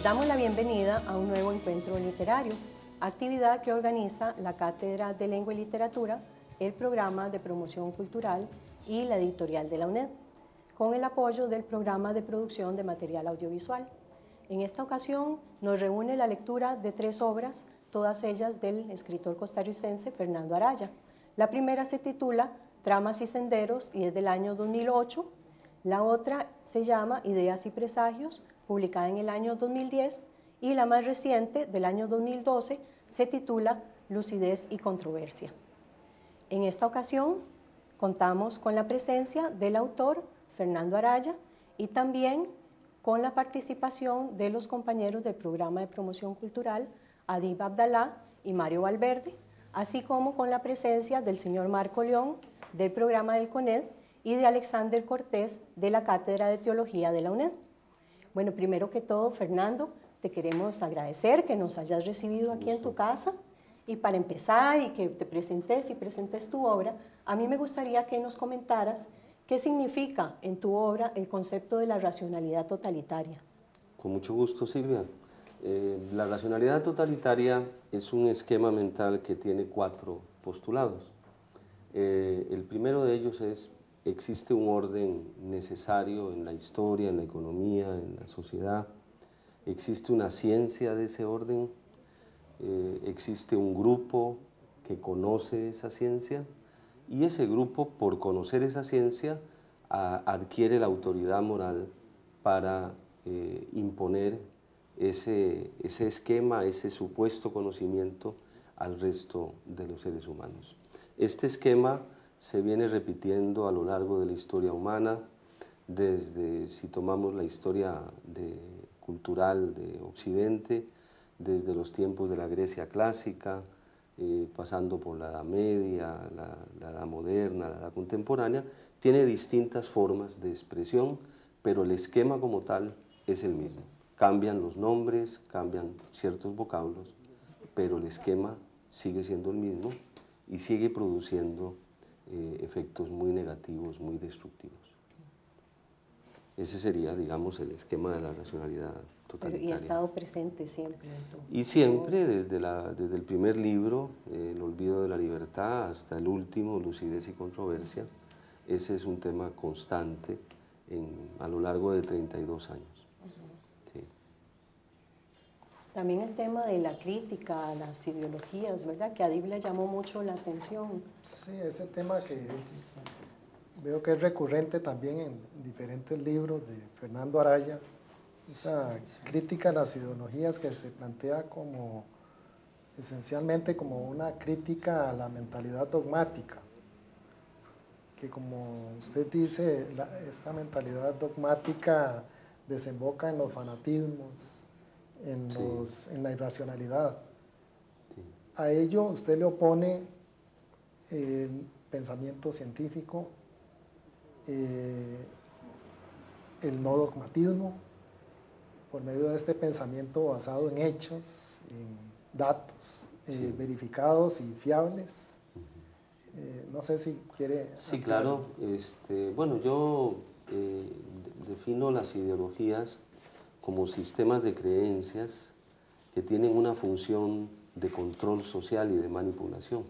Les damos la bienvenida a un nuevo encuentro literario, actividad que organiza la Cátedra de Lengua y Literatura, el Programa de Promoción Cultural y la Editorial de la UNED, con el apoyo del Programa de Producción de Material Audiovisual. En esta ocasión nos reúne la lectura de 3 obras, todas ellas del escritor costarricense Fernando Araya. La primera se titula Tramas y Senderos y es del año 2008. La otra se llama Ideas y Presagios, publicada en el año 2010, y la más reciente, del año 2012, se titula Lucidez y Controversia. En esta ocasión contamos con la presencia del autor, Fernando Araya, y también con la participación de los compañeros del Programa de Promoción Cultural, Adib Abdalá y Mario Valverde, así como con la presencia del señor Marco León, del Programa del CONED, y de Alexander Cortés, de la Cátedra de Teología de la UNED. Bueno, primero que todo, Fernando, te queremos agradecer que nos hayas recibido aquí en tu casa, y para empezar y que te presentes y presentes tu obra, a mí me gustaría que nos comentaras qué significa en tu obra el concepto de la racionalidad totalitaria. Con mucho gusto, Silvia. La racionalidad totalitaria es un esquema mental que tiene 4 postulados. El primero de ellos es: existe un orden necesario en la historia, en la economía, en la sociedad. Existe una ciencia de ese orden. Existe un grupo que conoce esa ciencia, y ese grupo, por conocer esa ciencia, adquiere la autoridad moral para imponer ese esquema, ese supuesto conocimiento al resto de los seres humanos. Este esquema se viene repitiendo a lo largo de la historia humana, desde, si tomamos la historia cultural de Occidente, desde los tiempos de la Grecia clásica, pasando por la Edad Media, la Edad Moderna, la Edad Contemporánea, tiene distintas formas de expresión, pero el esquema como tal es el mismo. Cambian los nombres, cambian ciertos vocablos, pero el esquema sigue siendo el mismo y sigue produciendo efectos muy negativos, muy destructivos. Ese sería, digamos, el esquema de la racionalidad totalitaria. Y ha estado presente siempre. Y siempre, desde el primer libro, El olvido de la libertad, hasta el último, Lucidez y Controversia, ese es un tema constante a lo largo de 32 años. Sí. También el tema de la crítica a las ideologías, ¿verdad? Que a Adib le llamó mucho la atención. Sí, ese tema veo que es recurrente también en diferentes libros de Fernando Araya, esa crítica a las ideologías que se plantea esencialmente como una crítica a la mentalidad dogmática, que, como usted dice, esta mentalidad dogmática desemboca en los fanatismos, en la irracionalidad. Sí. A ello usted le opone el pensamiento científico, el no dogmatismo, por medio de este pensamiento basado en hechos, en datos verificados y fiables. No sé si quiere... Sí, claro. Bueno, yo defino las ideologías como sistemas de creencias que tienen una función de control social y de manipulación.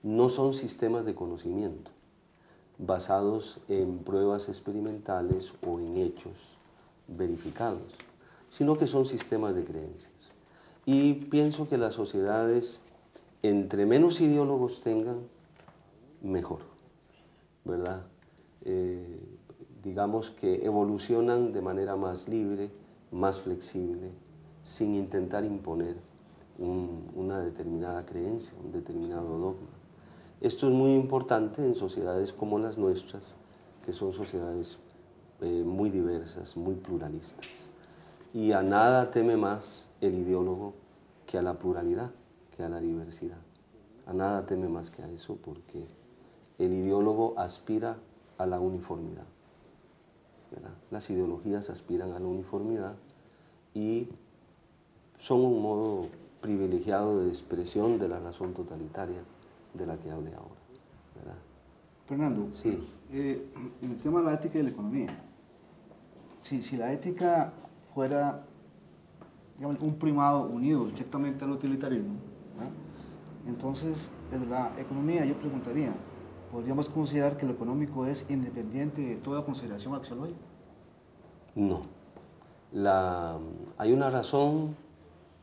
No son sistemas de conocimiento basados en pruebas experimentales o en hechos verificados, sino que son sistemas de creencias. Y pienso que las sociedades, entre menos ideólogos tengan, mejor, ¿verdad? Digamos que evolucionan de manera más libre, más flexible, sin intentar imponer una determinada creencia, un determinado dogma. Esto es muy importante en sociedades como las nuestras, que son sociedades muy diversas, muy pluralistas. Y a nada teme más el ideólogo que a la pluralidad, que a la diversidad. A nada teme más que a eso, porque el ideólogo aspira a la uniformidad, ¿verdad? Las ideologías aspiran a la uniformidad y son un modo privilegiado de expresión de la razón totalitaria de la que hablé ahora, ¿verdad? Fernando, sí. En el tema de la ética y la economía, si la ética fuera digamos, un primado unido estrictamente al utilitarismo, ¿verdad? Entonces, desde la economía yo preguntaría, ¿podríamos considerar que lo económico es independiente de toda consideración axiológica? No. Hay una razón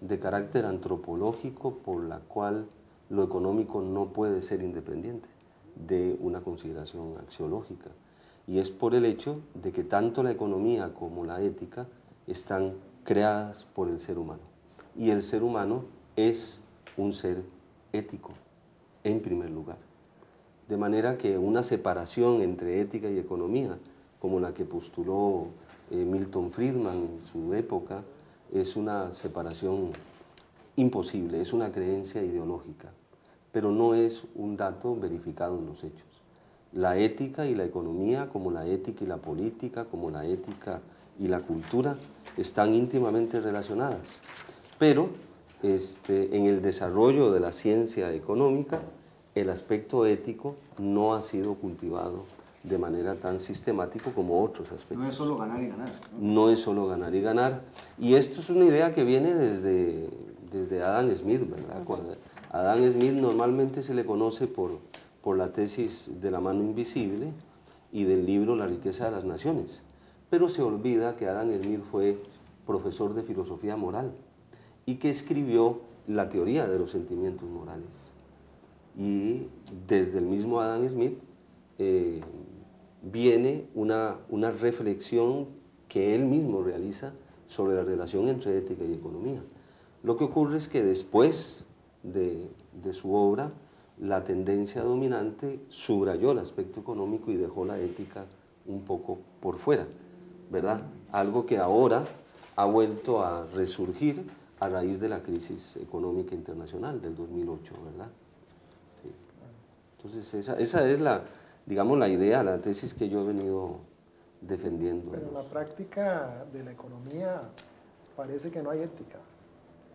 de carácter antropológico por la cual lo económico no puede ser independiente de una consideración axiológica. Y es por el hecho de que tanto la economía como la ética están creadas por el ser humano. Y el ser humano es un ser ético, en primer lugar. De manera que una separación entre ética y economía, como la que postuló Milton Friedman en su época, es una separación imposible, es una creencia ideológica, pero no es un dato verificado en los hechos. La ética y la economía, como la ética y la política, como la ética y la cultura, están íntimamente relacionadas, pero en el desarrollo de la ciencia económica, el aspecto ético no ha sido cultivado de manera tan sistemática como otros aspectos. No es solo ganar y ganar, ¿no? No es solo ganar y ganar. Y esto es una idea que viene desde Adam Smith, ¿verdad? A Adam Smith normalmente se le conoce por la tesis de la mano invisible y del libro La riqueza de las naciones. Pero se olvida que Adam Smith fue profesor de filosofía moral y que escribió la teoría de los sentimientos morales. Y desde el mismo Adam Smith viene una reflexión que él mismo realiza sobre la relación entre ética y economía. Lo que ocurre es que después de su obra, la tendencia dominante subrayó el aspecto económico y dejó la ética un poco por fuera, ¿verdad? Algo que ahora ha vuelto a resurgir a raíz de la crisis económica internacional del 2008, ¿verdad? Sí. Entonces, esa es digamos, la idea, la tesis que yo he venido defendiendo. Pero en la práctica de la economía parece que no hay ética.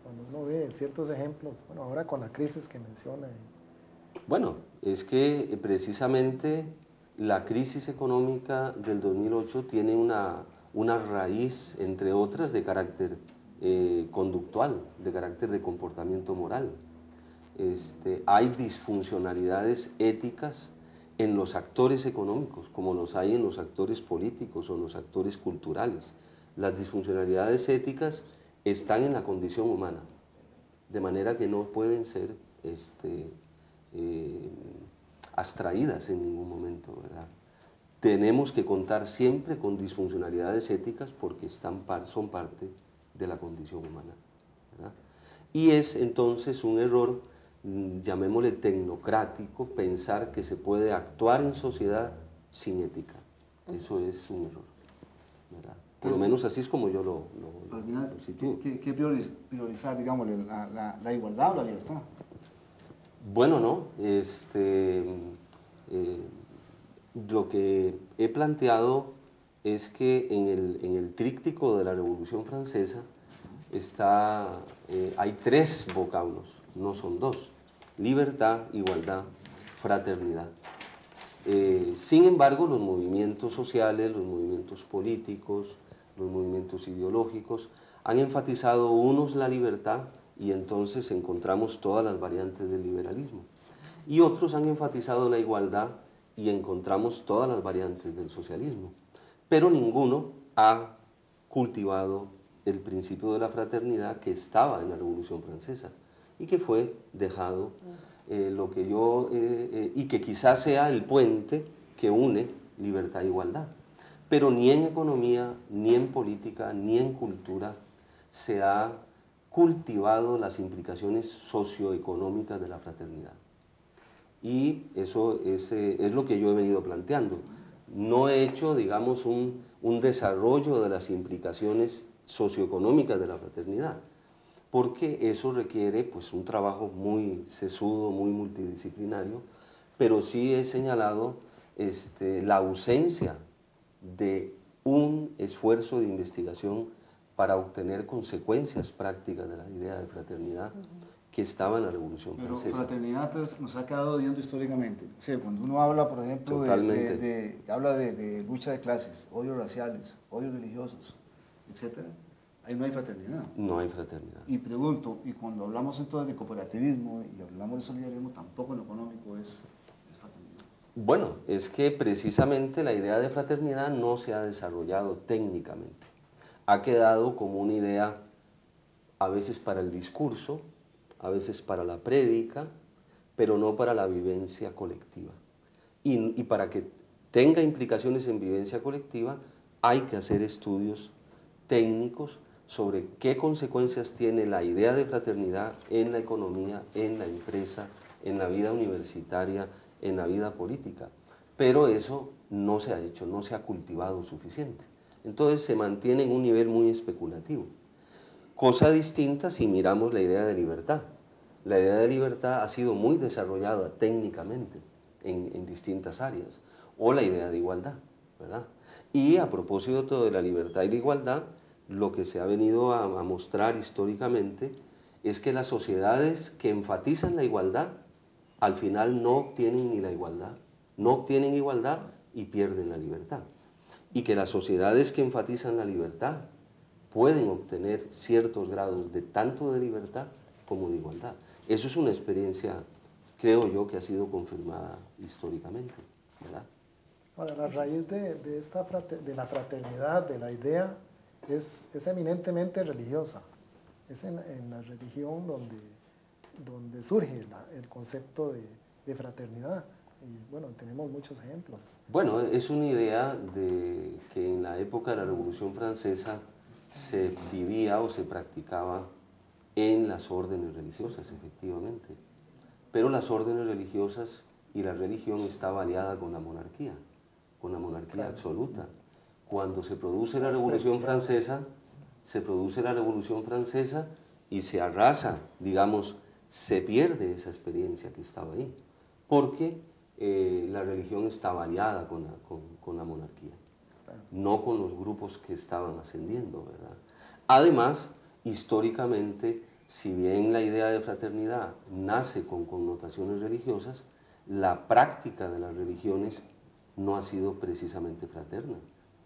Cuando uno ve ciertos ejemplos, bueno, ahora con la crisis que menciona. Bueno, es que precisamente la crisis económica del 2008 tiene una raíz, entre otras, de carácter conductual, de carácter de comportamiento moral. Hay disfuncionalidades éticas en los actores económicos, como los hay en los actores políticos o en los actores culturales. Las disfuncionalidades éticas están en la condición humana, de manera que no pueden ser abstraídas en ningún momento, ¿verdad? Tenemos que contar siempre con disfuncionalidades éticas porque son parte de la condición humana, ¿verdad? Y es entonces un error, llamémosle tecnocrático, pensar que se puede actuar en sociedad sin ética. Eso es un error, ¿verdad? Por lo menos así es como yo lo sitúo. ¿Qué priorizar, digamos, la igualdad o la libertad? Bueno, no. Lo que he planteado es que en el tríptico de la Revolución Francesa hay 3 vocablos, no son 2: libertad, igualdad, fraternidad. Sin embargo, los movimientos sociales, los movimientos políticos, los movimientos ideológicos han enfatizado unos la libertad y entonces encontramos todas las variantes del liberalismo. Y otros han enfatizado la igualdad y encontramos todas las variantes del socialismo. Pero ninguno ha cultivado el principio de la fraternidad que estaba en la Revolución Francesa y que fue dejado, y que quizás sea el puente que une libertad e igualdad. Pero ni en economía, ni en política, ni en cultura se ha cultivado las implicaciones socioeconómicas de la fraternidad. Y eso es lo que yo he venido planteando. No he hecho, digamos, un desarrollo de las implicaciones socioeconómicas de la fraternidad, porque eso requiere pues, un trabajo muy sesudo, muy multidisciplinario, pero sí he señalado la ausencia de un esfuerzo de investigación para obtener consecuencias prácticas de la idea de fraternidad que estaba en la Revolución Francesa. Pero fraternidad entonces nos ha quedado viendo históricamente. O sea, cuando uno habla, por ejemplo, habla de lucha de clases, odios raciales, odios religiosos, etc., Ahí no hay fraternidad. No hay fraternidad. Y pregunto, y cuando hablamos entonces de cooperativismo y hablamos de solidarismo, tampoco en lo económico es fraternidad. Bueno, es que precisamente la idea de fraternidad no se ha desarrollado técnicamente. Ha quedado como una idea a veces para el discurso, a veces para la prédica, pero no para la vivencia colectiva. Y para que tenga implicaciones en vivencia colectiva, hay que hacer estudios técnicos sobre qué consecuencias tiene la idea de fraternidad en la economía, en la empresa, en la vida universitaria, en la vida política. Pero eso no se ha hecho, no se ha cultivado suficiente. Entonces se mantiene en un nivel muy especulativo. Cosa distinta si miramos la idea de libertad. La idea de libertad ha sido muy desarrollada técnicamente en distintas áreas. O la idea de igualdad, ¿verdad? Y a propósito de la libertad y la igualdad, lo que se ha venido a mostrar históricamente es que las sociedades que enfatizan la igualdad, al final no obtienen ni la igualdad, no obtienen igualdad y pierden la libertad. Y que las sociedades que enfatizan la libertad pueden obtener ciertos grados de tanto de libertad como de igualdad. Eso es una experiencia, creo yo, que ha sido confirmada históricamente, ¿verdad? Ahora, la raíz de la fraternidad, de la idea, es eminentemente religiosa. Es en la religión donde surge el concepto de fraternidad. Y bueno, tenemos muchos ejemplos. Bueno, es una idea de que en la época de la Revolución Francesa se vivía o se practicaba en las órdenes religiosas, efectivamente. Pero las órdenes religiosas y la religión estaba aliada con la monarquía claro. Absoluta. Cuando se produce la Revolución Francesa, y se arrasa, digamos, se pierde esa experiencia que estaba ahí, porque la religión estaba aliada con la monarquía, no con los grupos que estaban ascendiendo, ¿verdad? Además, históricamente, si bien la idea de fraternidad nace con connotaciones religiosas, la práctica de las religiones no ha sido precisamente fraterna.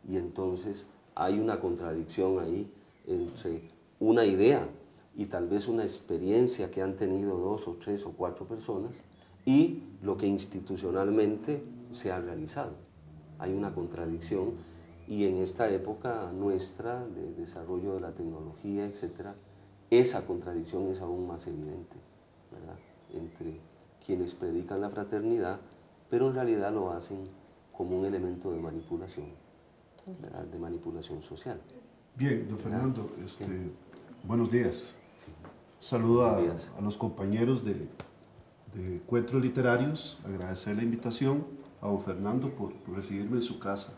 Y entonces hay una contradicción ahí entre una idea y tal vez una experiencia que han tenido 2 o 3 o 4 personas y lo que institucionalmente se ha realizado. Hay una contradicción y en esta época nuestra de desarrollo de la tecnología, etcétera, esa contradicción es aún más evidente, ¿verdad? Entre quienes predican la fraternidad, pero en realidad lo hacen como un elemento de manipulación, ¿verdad? De manipulación social. Bien, don Fernando, buenos días. Sí. Saludo a los compañeros de Encuentros Literarios, agradecer la invitación a don Fernando por recibirme en su casa.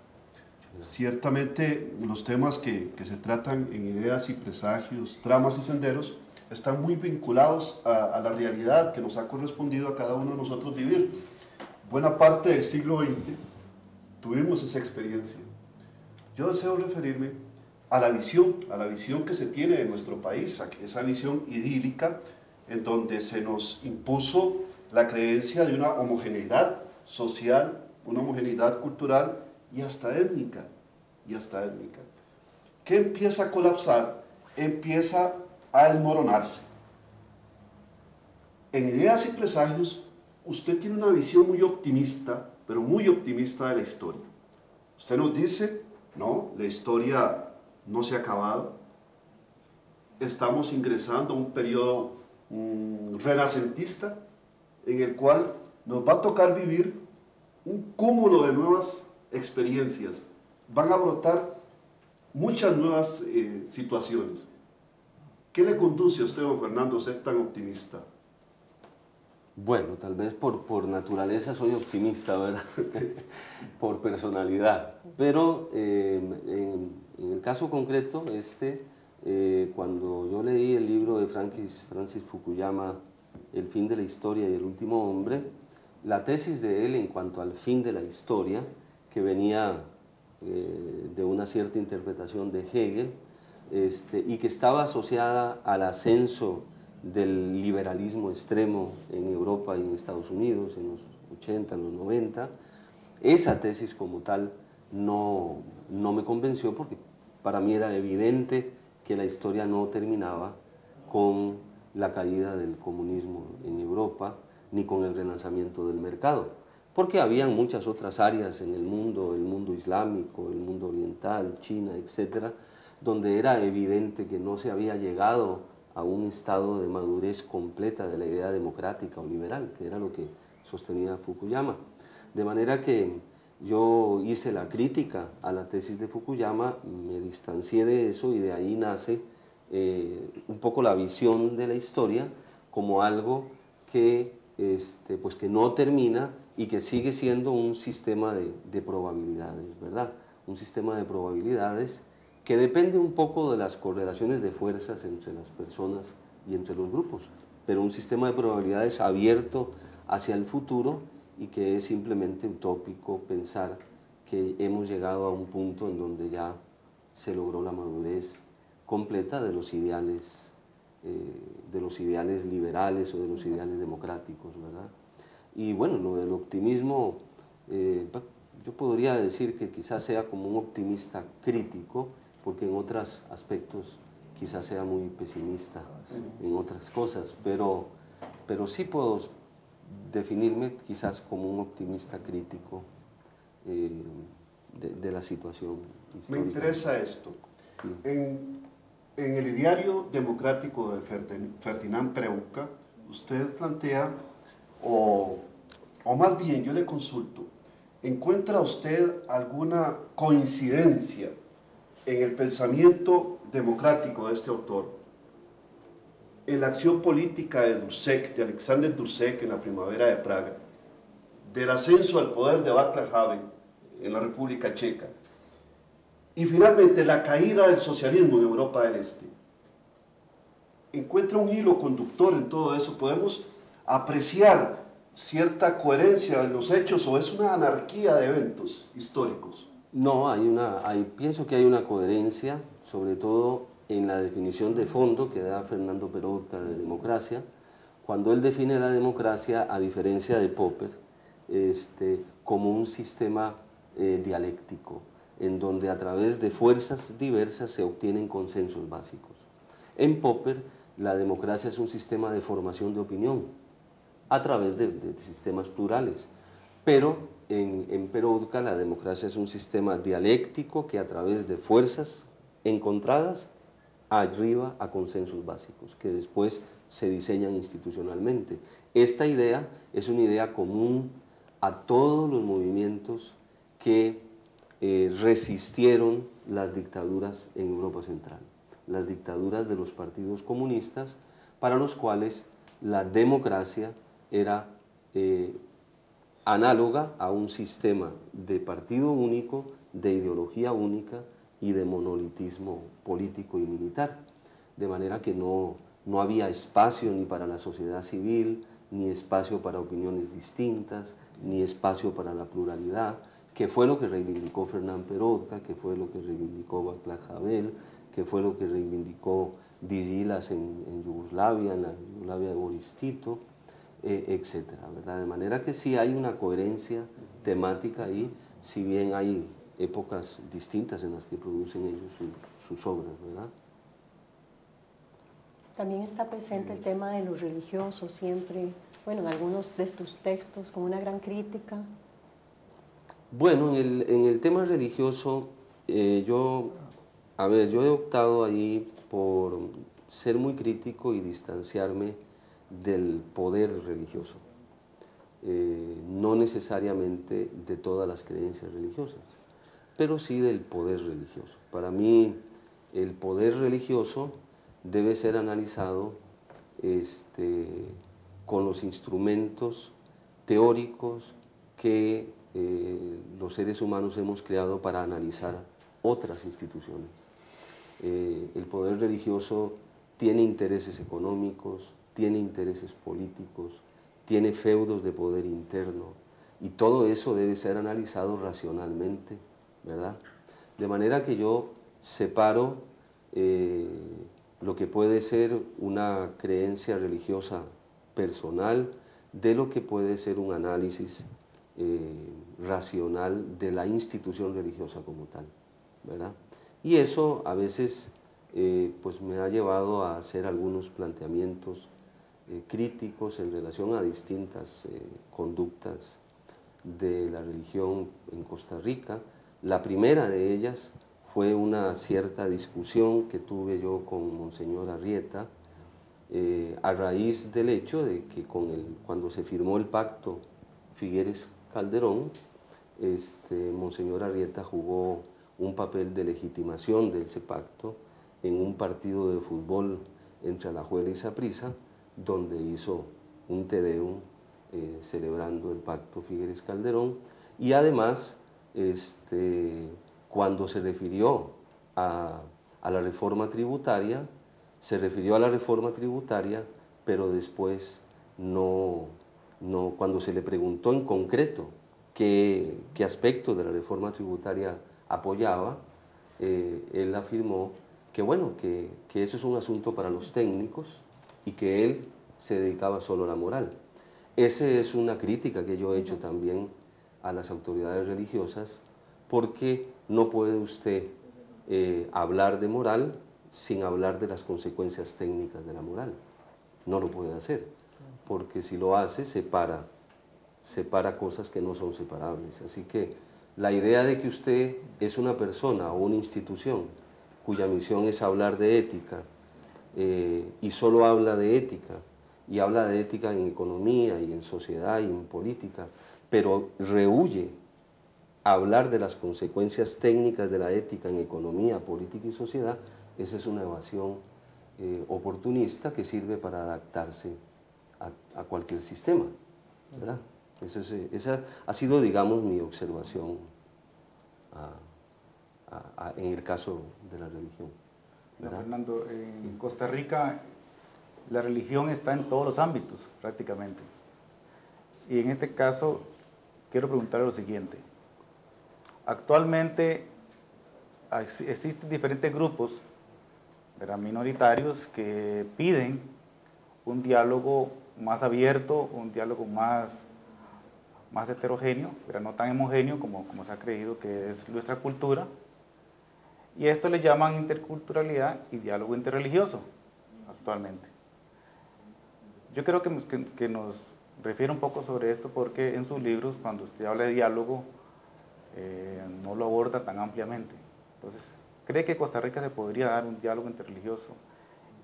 Ciertamente los temas que se tratan en Ideas y Presagios, Tramas y Senderos están muy vinculados a la realidad que nos ha correspondido a cada uno de nosotros vivir. Buena parte del siglo XX tuvimos esa experiencia. Yo deseo referirme a la visión que se tiene de nuestro país, esa visión idílica en donde se nos impuso la creencia de una homogeneidad social, una homogeneidad cultural y hasta étnica, que empieza a colapsar, empieza a desmoronarse. En Ideas y Presagios, usted tiene una visión muy optimista, pero muy optimista de la historia. Usted nos dice, no, la historia no se ha acabado, estamos ingresando a un periodo renacentista en el cual nos va a tocar vivir un cúmulo de nuevas experiencias, van a brotar muchas nuevas situaciones. ¿Qué le conduce a usted, don Fernando, a ser tan optimista? Bueno, tal vez por naturaleza soy optimista, ¿verdad? Por personalidad. Pero en el caso concreto, cuando yo leí el libro de Francis Fukuyama, El fin de la historia y el último hombre, la tesis de él en cuanto al fin de la historia, que venía de una cierta interpretación de Hegel, y que estaba asociada al ascenso del liberalismo extremo en Europa y en Estados Unidos en los 80, en los 90, esa tesis como tal no me convenció porque para mí era evidente que la historia no terminaba con la caída del comunismo en Europa, ni con el relanzamiento del mercado, porque habían muchas otras áreas en el mundo islámico, el mundo oriental, China, etcétera, donde era evidente que no se había llegado a un estado de madurez completa de la idea democrática o liberal, que era lo que sostenía Fukuyama. De manera que yo hice la crítica a la tesis de Fukuyama, me distancié de eso y de ahí nace un poco la visión de la historia como algo que, pues que no termina y que sigue siendo un sistema de probabilidades, ¿verdad? Un sistema de probabilidades que depende un poco de las correlaciones de fuerzas entre las personas y entre los grupos, pero un sistema de probabilidades abierto hacia el futuro y que es simplemente utópico pensar que hemos llegado a un punto en donde ya se logró la madurez completa de los ideales liberales o de los ideales democráticos, ¿verdad? Y bueno, lo del optimismo, yo podría decir que quizás sea como un optimista crítico, porque en otros aspectos quizás sea muy pesimista en otras cosas, pero sí puedo definirme quizás como un optimista crítico de la situación histórica. Me interesa esto. Sí. En el Ideario Democrático de Ferdinand Preuca, usted plantea, o más bien yo le consulto, ¿encuentra usted alguna coincidencia en el pensamiento democrático de este autor, en la acción política de Dušek, de Alexander Dušek en la Primavera de Praga, del ascenso al poder de Václav Havel en la República Checa, y finalmente la caída del socialismo en Europa del Este? ¿Encuentra un hilo conductor en todo eso? ¿Podemos apreciar cierta coherencia en los hechos o es una anarquía de eventos históricos? No, pienso que hay una coherencia, sobre todo en la definición de fondo que da Fernando Peroutka de democracia, cuando él define la democracia, a diferencia de Popper, como un sistema dialéctico, en donde a través de fuerzas diversas se obtienen consensos básicos. En Popper, la democracia es un sistema de formación de opinión, a través de sistemas plurales, pero en Peroutka la democracia es un sistema dialéctico que a través de fuerzas encontradas arriba a consensos básicos, que después se diseñan institucionalmente. Esta idea es una idea común a todos los movimientos que resistieron las dictaduras en Europa Central, las dictaduras de los partidos comunistas, para los cuales la democracia era análoga a un sistema de partido único, de ideología única y de monolitismo político y militar, de manera que no había espacio ni para la sociedad civil, ni espacio para opiniones distintas, ni espacio para la pluralidad, que fue lo que reivindicó Fernand Peroutka, que fue lo que reivindicó Václav Havel, que fue lo que reivindicó Digilas en Yugoslavia, en la Yugoslavia de Boris Tito, etcétera, ¿verdad? De manera que sí hay una coherencia temática ahí, si bien hay épocas distintas en las que producen ellos sus obras, ¿verdad? También está presente el tema de lo religioso siempre, bueno, en algunos de tus textos, como una gran crítica. Bueno, en el tema religioso, yo he optado ahí por ser muy crítico y distanciarme del poder religioso, no necesariamente de todas las creencias religiosas, pero sí del poder religioso. Para mí, el poder religioso debe ser analizado con los instrumentos teóricos que los seres humanos hemos creado para analizar otras instituciones. El poder religioso tiene intereses económicos, tiene intereses políticos, tiene feudos de poder interno, y todo eso debe ser analizado racionalmente, ¿verdad? De manera que yo separo lo que puede ser una creencia religiosa personal de lo que puede ser un análisis racional de la institución religiosa como tal, ¿verdad? Y eso a veces pues me ha llevado a hacer algunos planteamientos críticos en relación a distintas conductas de la religión en Costa Rica. La primera de ellas fue una cierta discusión que tuve yo con Monseñor Arrieta a raíz del hecho de que cuando se firmó el pacto Figueres-Calderón, Monseñor Arrieta jugó un papel de legitimación de ese pacto en un partido de fútbol entre Alajuela y Saprissa, donde hizo un Te Deum celebrando el pacto Figueres-Calderón, y además cuando se refirió a la reforma tributaria, se refirió a la reforma tributaria, pero después cuando se le preguntó en concreto qué aspecto de la reforma tributaria apoyaba, él afirmó que bueno, que eso es un asunto para los técnicos y que él se dedicaba solo a la moral. Esa es una crítica que yo he hecho también a las autoridades religiosas, porque no puede usted hablar de moral sin hablar de las consecuencias técnicas de la moral. No lo puede hacer, porque si lo hace, separa cosas que no son separables. Así que la idea de que usted es una persona o una institución cuya misión es hablar de ética y solo habla de ética, y habla de ética en economía y en sociedad y en política, pero rehúye hablar de las consecuencias técnicas de la ética en economía, política y sociedad, esa es una evasión oportunista que sirve para adaptarse a cualquier sistema, ¿verdad? Esa ha sido, digamos, mi observación en el caso de la religión, ¿verdad? Fernando, en Costa Rica la religión está en todos los ámbitos prácticamente, y en este caso quiero preguntarle lo siguiente. Actualmente existen diferentes grupos, ¿verdad?, minoritarios, que piden un diálogo más abierto, un diálogo más heterogéneo, pero no tan homogéneo como se ha creído que es nuestra cultura, y esto le llaman interculturalidad y diálogo interreligioso actualmente. Yo creo que nos refiere un poco sobre esto, porque en sus libros, cuando usted habla de diálogo, no lo aborda tan ampliamente. Entonces, ¿cree que Costa Rica se podría dar un diálogo interreligioso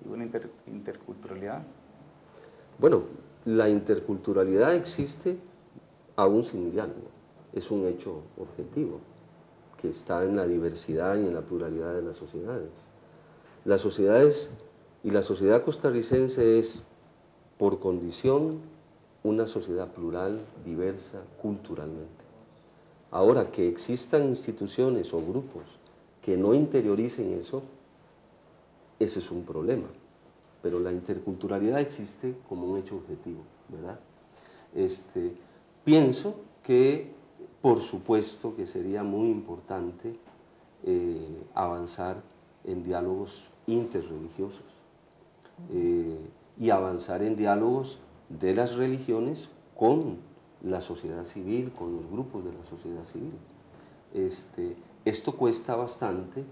y una interculturalidad? Bueno, la interculturalidad existe aún sin diálogo, es un hecho objetivo que está en la diversidad y en la pluralidad de las sociedades. Las sociedades y la sociedad costarricense es, por condición, una sociedad plural, diversa, culturalmente. Ahora, que existan instituciones o grupos que no interioricen eso, ese es un problema. Pero la interculturalidad existe como un hecho objetivo, ¿verdad? Pienso que, por supuesto, que sería muy importante avanzar en diálogos interreligiosos y avanzar en diálogos de las religiones con la sociedad civil, con los grupos de la sociedad civil. Esto cuesta bastante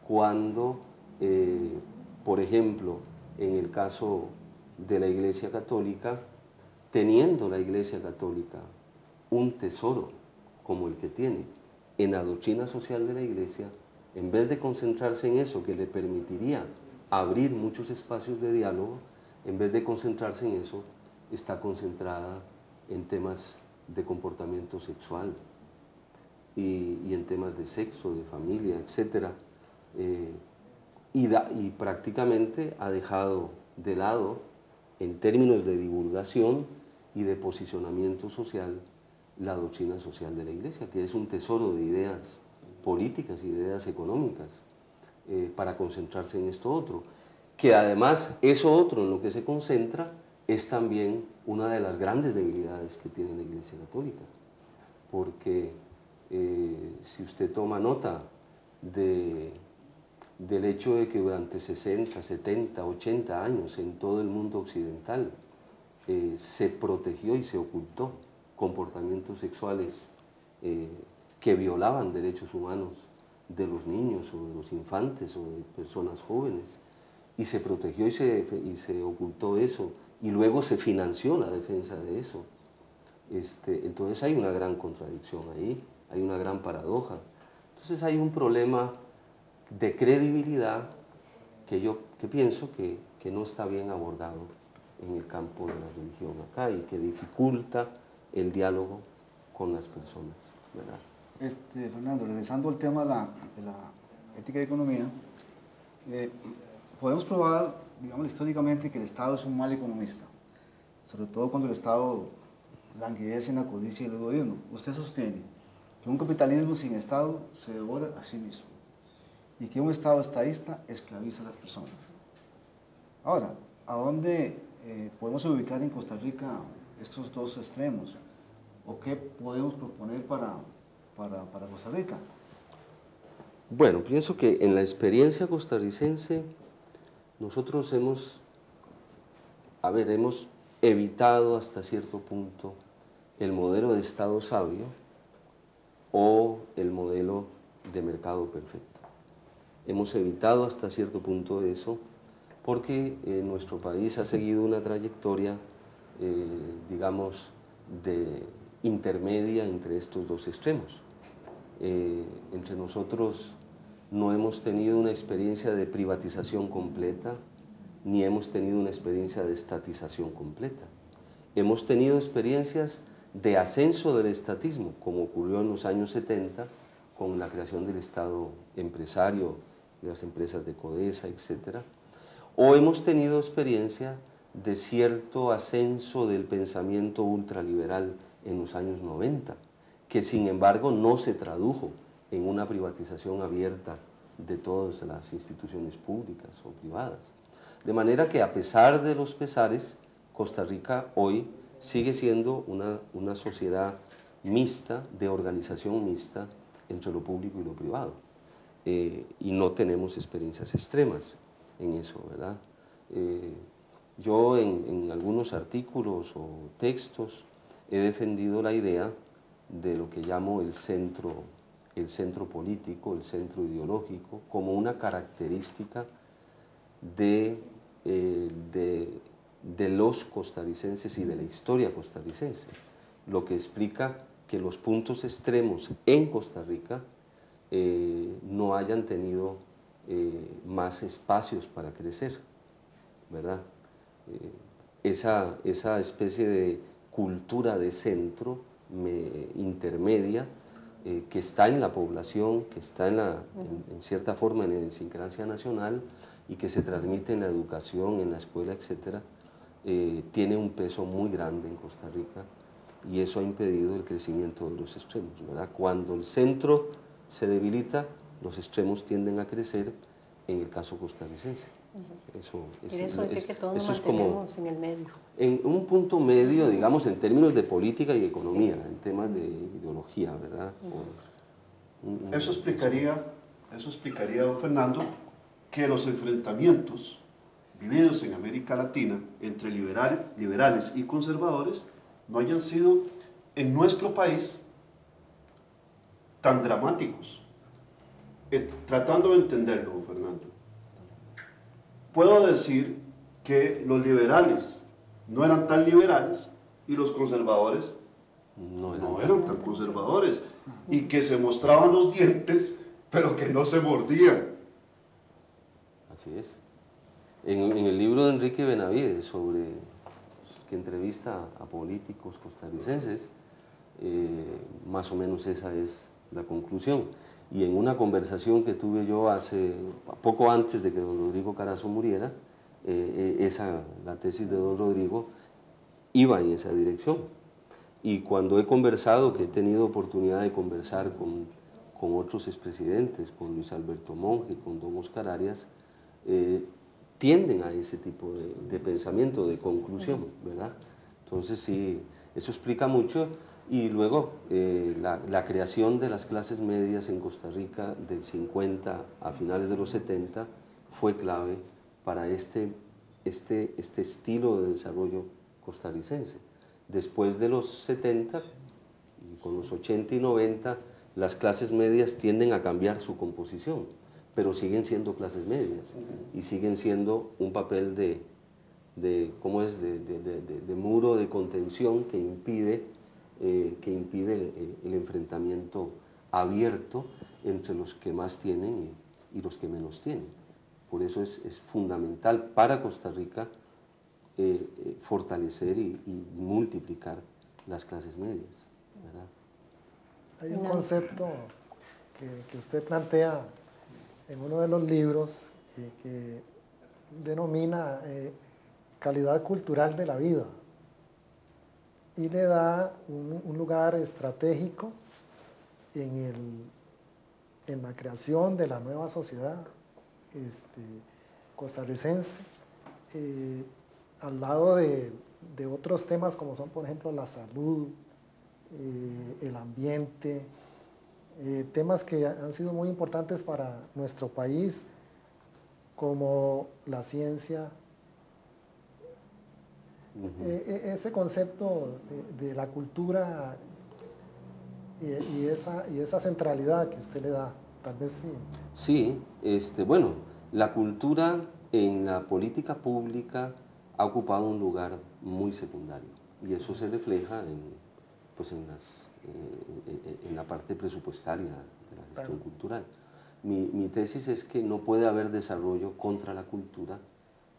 cuando, por ejemplo, en el caso de la Iglesia Católica, teniendo la Iglesia Católica un tesoro como el que tiene en la doctrina social de la Iglesia, en vez de concentrarse en eso que le permitiría abrir muchos espacios de diálogo, en vez de concentrarse en eso, está concentrada en temas de comportamiento sexual y en temas de sexo, de familia, etc. Y prácticamente ha dejado de lado, en términos de divulgación y de posicionamiento social, la doctrina social de la Iglesia, que es un tesoro de ideas políticas y de ideas económicas, para concentrarse en esto otro. Que además eso otro en lo que se concentra es también una de las grandes debilidades que tiene la Iglesia Católica, porque si usted toma nota del hecho de que durante 60, 70, 80 años en todo el mundo occidental se protegió y se ocultó comportamientos sexuales que violaban derechos humanos de los niños o de los infantes o de personas jóvenes, y se protegió y se ocultó eso, y luego se financió la defensa de eso. Entonces hay una gran contradicción ahí, hay una gran paradoja. Entonces hay un problema de credibilidad que pienso que no está bien abordado en el campo de la religión acá y que dificulta el diálogo con las personas, ¿verdad? Fernando, regresando al tema de la ética y economía, podemos probar, digamos, históricamente que el Estado es un mal economista, sobre todo cuando el Estado languidece en la codicia y el egoísmo. Usted sostiene que un capitalismo sin Estado se devora a sí mismo y que un Estado estadista esclaviza a las personas. Ahora, ¿a dónde podemos ubicar en Costa Rica estos dos extremos? ¿O qué podemos proponer para Costa Rica? Bueno, pienso que en la experiencia costarricense nosotros hemos evitado hasta cierto punto el modelo de Estado sabio o el modelo de mercado perfecto. Hemos evitado hasta cierto punto eso porque nuestro país ha seguido una trayectoria, digamos, de intermedia entre estos dos extremos. Entre nosotros no hemos tenido una experiencia de privatización completa, ni hemos tenido una experiencia de estatización completa. Hemos tenido experiencias de ascenso del estatismo, como ocurrió en los años 70 con la creación del Estado empresario, de las empresas de Codesa, etc. O hemos tenido experiencia de cierto ascenso del pensamiento ultraliberal en los años 90, que sin embargo no se tradujo en una privatización abierta de todas las instituciones públicas o privadas. De manera que a pesar de los pesares, Costa Rica hoy sigue siendo una sociedad mixta, de organización mixta entre lo público y lo privado. Y no tenemos experiencias extremas en eso, ¿verdad? Yo en algunos artículos o textos he defendido la idea de lo que llamo el centro político, el centro ideológico, como una característica de los costarricenses y de la historia costarricense, lo que explica que los puntos extremos en Costa Rica no hayan tenido más espacios para crecer, ¿verdad? Esa especie de cultura de centro intermedia que está en la población, que está en cierta forma en la idiosincrasia nacional y que se transmite en la educación, en la escuela, etc., tiene un peso muy grande en Costa Rica y eso ha impedido el crecimiento de los extremos, ¿verdad? Cuando el centro se debilita, los extremos tienden a crecer, en el caso costarricense. Quiere eso decir que todos nos mantenemos en el medio. En un punto medio, digamos, en términos de política y economía, en temas de ideología, ¿verdad? Eso explicaría, don Fernando, que los enfrentamientos vividos en América Latina entre liberales y conservadores no hayan sido en nuestro país tan dramáticos. Tratando de entenderlo, don Fernando, puedo decir que los liberales no eran tan liberales y los conservadores no eran tan conservadores y que se mostraban los dientes pero que no se mordían. Así es. En el libro de Enrique Benavides, que entrevista a políticos costarricenses, más o menos esa es la conclusión. Y en una conversación que tuve yo poco antes de que don Rodrigo Carazo muriera, la tesis de don Rodrigo iba en esa dirección. Y cuando he conversado, que he tenido oportunidad de conversar con otros expresidentes, con Luis Alberto Monge, con don Oscar Arias, tienden a ese tipo de pensamiento, de conclusión, ¿verdad? Entonces sí, eso explica mucho. Y luego la creación de las clases medias en Costa Rica del 50 a finales de los 70 fue clave para este estilo de desarrollo costarricense. Después de los 70, y con los 80 y 90, las clases medias tienden a cambiar su composición, pero siguen siendo clases medias y siguen siendo un papel ¿cómo es?, de muro de contención que impide el enfrentamiento abierto entre los que más tienen y los que menos tienen. Por eso es fundamental para Costa Rica fortalecer y multiplicar las clases medias, ¿verdad? Hay un concepto que usted plantea en uno de los libros que denomina calidad cultural de la vida y le da un lugar estratégico en la creación de la nueva sociedad costarricense, al lado de otros temas como son, por ejemplo, la salud, el ambiente, temas que han sido muy importantes para nuestro país, como la ciencia. Ese concepto de la cultura y esa centralidad que usted le da, tal vez sí. Sí, bueno, la cultura en la política pública ha ocupado un lugar muy secundario y eso se refleja en la parte presupuestaria de la gestión cultural. Mi tesis es que no puede haber desarrollo contra la cultura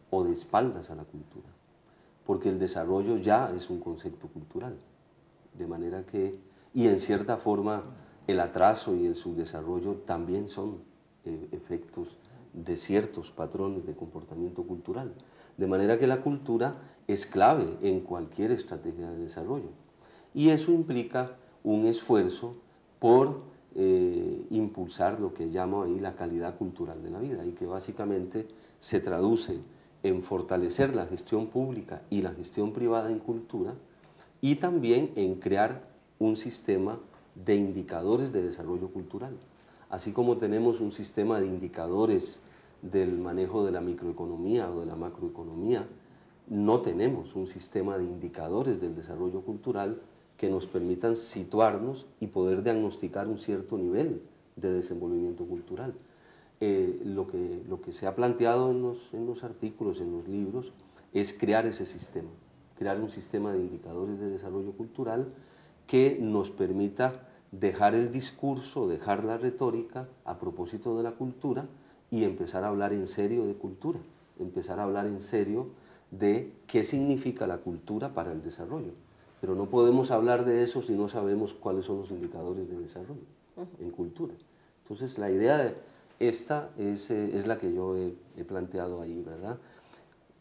o de espaldas a la cultura, porque el desarrollo ya es un concepto cultural, de manera que, y en cierta forma, el atraso y el subdesarrollo también son efectos de ciertos patrones de comportamiento cultural, de manera que la cultura es clave en cualquier estrategia de desarrollo. Y eso implica un esfuerzo por impulsar lo que llamo ahí la calidad cultural de la vida y que básicamente se traduce en fortalecer la gestión pública y la gestión privada en cultura y también en crear un sistema de indicadores de desarrollo cultural. Así como tenemos un sistema de indicadores del manejo de la microeconomía o de la macroeconomía, no tenemos un sistema de indicadores del desarrollo cultural que nos permitan situarnos y poder diagnosticar un cierto nivel de desenvolvimiento cultural. Lo que se ha planteado en los artículos, en los libros, es crear ese sistema, crear un sistema de indicadores de desarrollo cultural que nos permita dejar el discurso, dejar la retórica a propósito de la cultura y empezar a hablar en serio de cultura, empezar a hablar en serio de qué significa la cultura para el desarrollo. Pero no podemos hablar de eso si no sabemos cuáles son los indicadores de desarrollo en cultura. Entonces la idea esta es la que yo he planteado ahí, ¿verdad?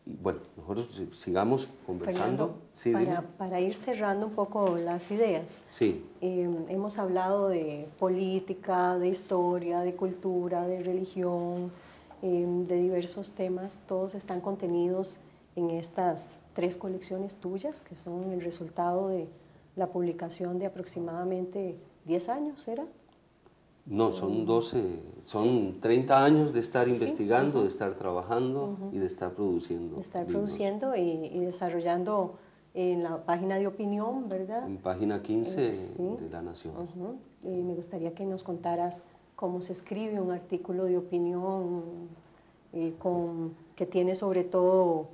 Y bueno, nosotros sigamos conversando. Fernando, sí, para ir cerrando un poco las ideas. Sí. Hemos hablado de política, de historia, de cultura, de religión, de diversos temas. Todos están contenidos en estas 3 colecciones tuyas, que son el resultado de la publicación de aproximadamente 10 años, ¿era? No, son 12, son 30 años de estar investigando, de estar trabajando y de estar produciendo. De estar libros. Produciendo y desarrollando en la página de opinión, ¿verdad? En página 15 de La Nación. Y me gustaría que nos contaras cómo se escribe un artículo de opinión que tiene sobre todo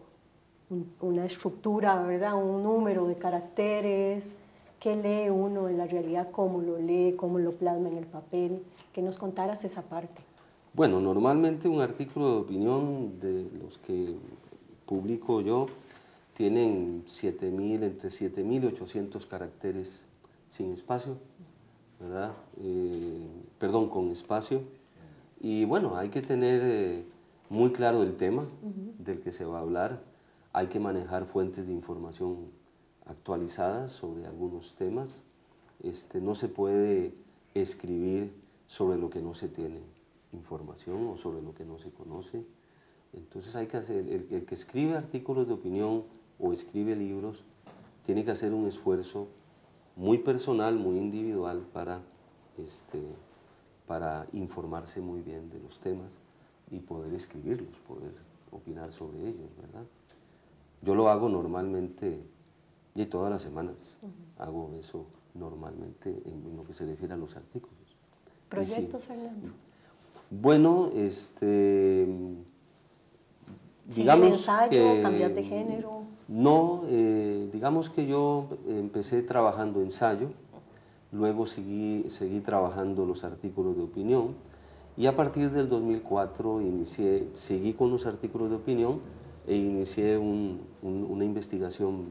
una estructura, ¿verdad? Un número de caracteres. ¿Qué lee uno en la realidad? ¿Cómo lo lee? ¿Cómo lo plasma en el papel? Que nos contaras esa parte. Bueno, normalmente un artículo de opinión de los que publico yo tienen entre 7.000 y 800 caracteres sin espacio, ¿verdad? Perdón, con espacio. Y bueno, hay que tener muy claro el tema del que se va a hablar. Hay que manejar fuentes de información actualizadas sobre algunos temas. No se puede escribir sobre lo que no se tiene información o sobre lo que no se conoce. Entonces hay que hacer, el que escribe artículos de opinión o escribe libros tiene que hacer un esfuerzo muy personal, muy individual para informarse muy bien de los temas y poder escribirlos, poder opinar sobre ellos, ¿verdad? Yo lo hago normalmente y todas las semanas hago eso normalmente en lo que se refiere a los artículos. ¿Proyectos, Fernando? Bueno, digamos el ensayo, cambiar de género. No, digamos que yo empecé trabajando ensayo, luego seguí trabajando los artículos de opinión y a partir del 2004 seguí con los artículos de opinión e inicié una investigación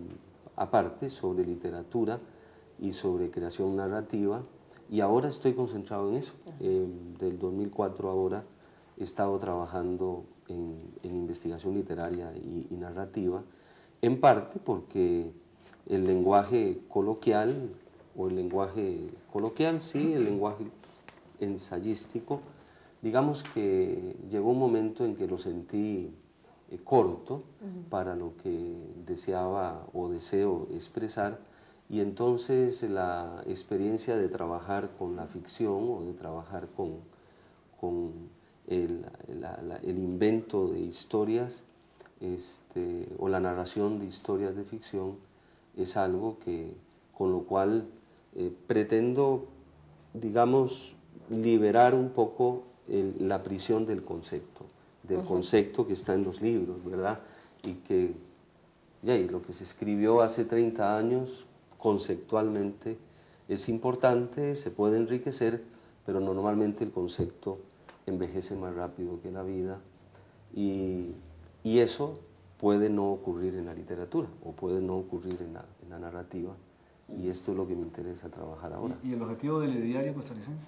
aparte sobre literatura y sobre creación narrativa y ahora estoy concentrado en eso. Del 2004 ahora he estado trabajando en investigación literaria y narrativa, en parte porque el lenguaje coloquial, sí, el lenguaje ensayístico, digamos que llegó un momento en que lo sentí corto para lo que deseaba o deseo expresar, y entonces la experiencia de trabajar con la ficción o de trabajar con el invento de historias o la narración de historias de ficción es algo con lo cual pretendo, digamos, liberar un poco la prisión del concepto que está en los libros, ¿verdad? Y que lo que se escribió hace 30 años conceptualmente es importante, se puede enriquecer, pero normalmente el concepto envejece más rápido que la vida y eso puede no ocurrir en la literatura o puede no ocurrir en la narrativa, y esto es lo que me interesa trabajar ahora. ¿Y el objetivo del ideario costarricense?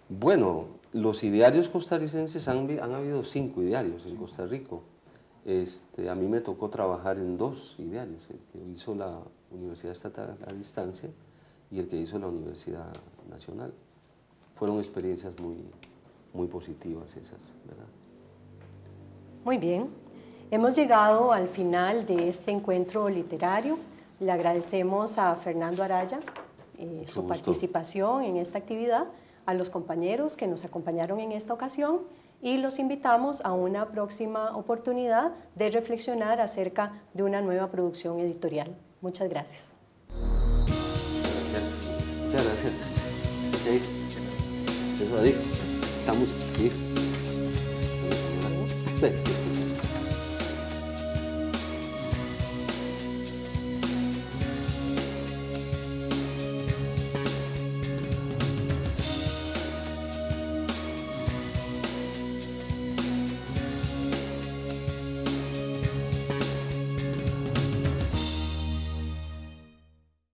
Bueno, los idearios costarricenses han habido 5 idearios en Costa Rica. A mí me tocó trabajar en 2 idearios, el que hizo la Universidad Estatal a Distancia y el que hizo la Universidad Nacional. Fueron experiencias muy positivas esas, ¿verdad? Muy bien, hemos llegado al final de este encuentro literario. Le agradecemos a Fernando Araya su participación en esta actividad, a los compañeros que nos acompañaron en esta ocasión y los invitamos a una próxima oportunidad de reflexionar acerca de una nueva producción editorial. Muchas gracias. Muchas gracias. Eso, Adit, estamos aquí.